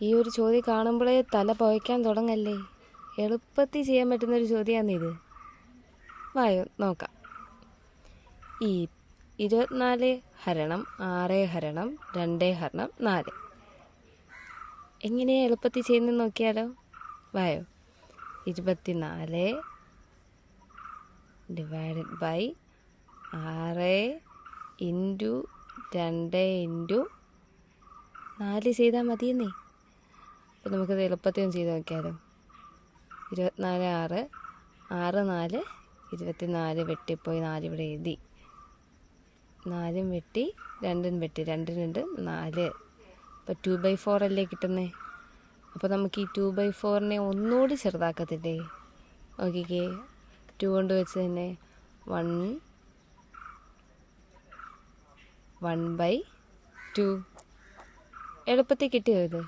ഈ ഒരു ചോദ്യം കാണുമ്പോഴേ തല പുകയ്ക്കാൻ തുടങ്ങല്ലേ. എളുപ്പത്തിൽ ചെയ്യാൻ പറ്റുന്നൊരു ചോദ്യമാണിത്. വായോ നോക്കാം. ഈ 24 ഹരണം 6 ഹരണം 2 ഹരണം 4 എങ്ങനെയാണ് എളുപ്പത്തിൽ ചെയ്യുന്നതെന്ന് നോക്കിയാലോ. വായോ. 24 ഡിവൈഡഡ് ബൈ 6 ഇൻറ്റു 2 ഇൻറ്റു 4 ചെയ്താൽ മതിയെന്നേ. അപ്പോൾ നമുക്കത് എളുപ്പത്തിൽ ചെയ്ത് നോക്കിയാലോ. 24 6 4 24 വെട്ടിപ്പോയി 4 ഇവിടെ എഴുതി. 4 വെട്ടി 2 വെട്ടി 2 2 4. അപ്പോൾ 2/4 അല്ലേ കിട്ടുന്നേ. അപ്പോൾ നമുക്ക് ഈ 2/4നെ ഒന്നുകൂടി ചെറുതാക്കത്തില്ലേ. നോക്കിക്കേ, 2 കൊണ്ട് വെച്ച് തന്നെ 1/2. എളുപ്പത്തിൽ കിട്ടിയോ ഇത്?